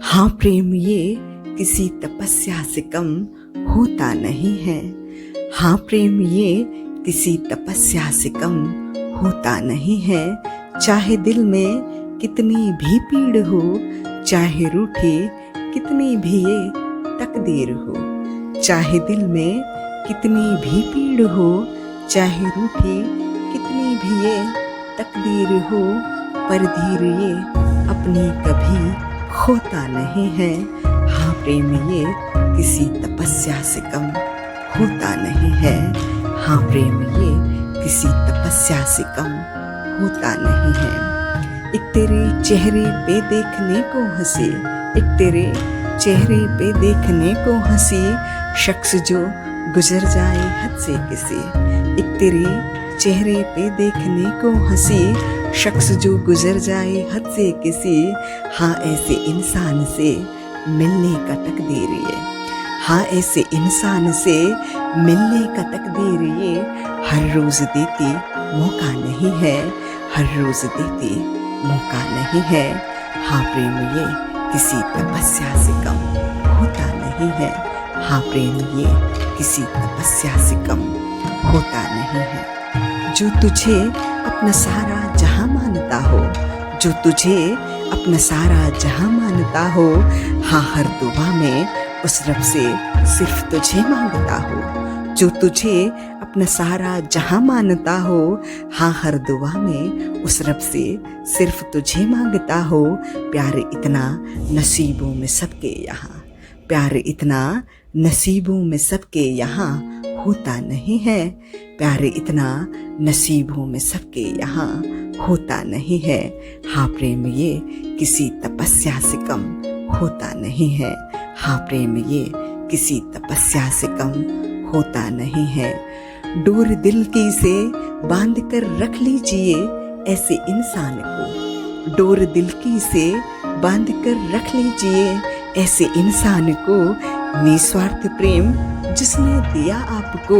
हाँ प्रेम ये किसी तपस्या से कम होता नहीं है। हाँ प्रेम ये किसी तपस्या से कम होता नहीं है। चाहे दिल में कितनी भी पीड़ हो, चाहे रूठे कितनी भी ये तकदीर हो। चाहे दिल में कितनी भी पीड़ हो, चाहे रूठे कितनी भी ये तकदीर हो, पर धीर ये अपनी कभी खोता नहीं है। हाँ प्रेम ये किसी तपस्या से कम होता नहीं है। हाँ प्रेम ये किसी तपस्या से कम होता नहीं है। एक तेरे चेहरे पे देखने को हंसी, एक तेरे चेहरे पे देखने को हंसी, शख्स जो गुजर जाए हद से किसी। एक तेरे चेहरे पे देखने को हंसी, शख्स जो गुजर जाए हद से किसी। हाँ ऐसे इंसान से मिलने का तकदीर ये, हाँ ऐसे इंसान से मिलने का तकदीर ये हर रोज देती मौका नहीं है, हर रोज देती मौका नहीं है। हाँ प्रेम ये किसी तपस्या से कम होता नहीं है। हाँ प्रेम ये किसी तपस्या से कम होता नहीं है। जो तुझे अपना सारा जहां मानता हो, जो तुझे अपना सारा जहां मानता हो, हाँ हर दुआ में उस रब से सिर्फ तुझे मांगता हो। जो तुझे अपना सारा जहां मानता हो, हाँ हर दुआ में उस रब से सिर्फ तुझे मांगता हो। प्यार इतना नसीबों में सबके यहाँ, प्यार इतना नसीबों में सबके यहाँ होता नहीं है। प्यार इतना नसीबों में सबके यहाँ होता नहीं है। हाँ प्रेम ये किसी तपस्या से कम होता नहीं है। हाँ प्रेम ये किसी तपस्या से कम होता नहीं है। डोर दिल की से बांध कर रख लीजिए ऐसे इंसान को, डोर दिल की से बांध कर रख लीजिए ऐसे इंसान को। निस्वार्थ प्रेम जिसने दिया आपको,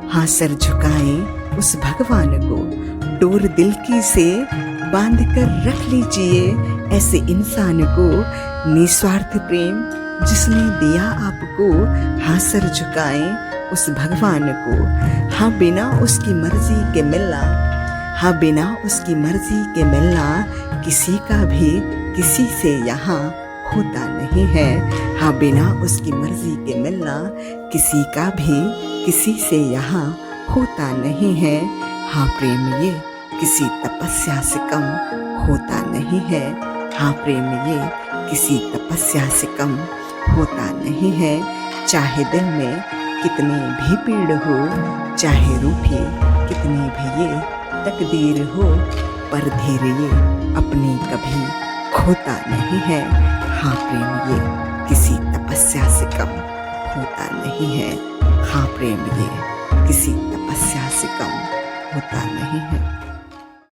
हाँ सर झुकाएं उस भगवान को। डोर दिल की से बांध कर रख लीजिए ऐसे इंसान को। निस्वार्थ प्रेम जिसने दिया आपको, हाँ सर झुकाएं उस भगवान को। हाँ बिना उसकी मर्जी के मिलना, हाँ बिना उसकी मर्जी के मिलना किसी का भी किसी से यहाँ होता नहीं है। हाँ बिना उसकी मर्जी के मिलना किसी का भी किसी से यहाँ होता नहीं है। हाँ प्रेम ये किसी तपस्या से कम होता नहीं है। हाँ प्रेम ये किसी तपस्या से कम होता नहीं है। चाहे दिल में कितनी भी पीड़ हो, चाहे रूठी कितनी भी ये तकदीर हो, पर धीर ये अपनी कभी खोता नहीं है। हाँ प्रेम ये किसी तपस्या से कम होता नहीं है। हाँ प्रेम ये किसी तपस्या से कम होता नहीं है।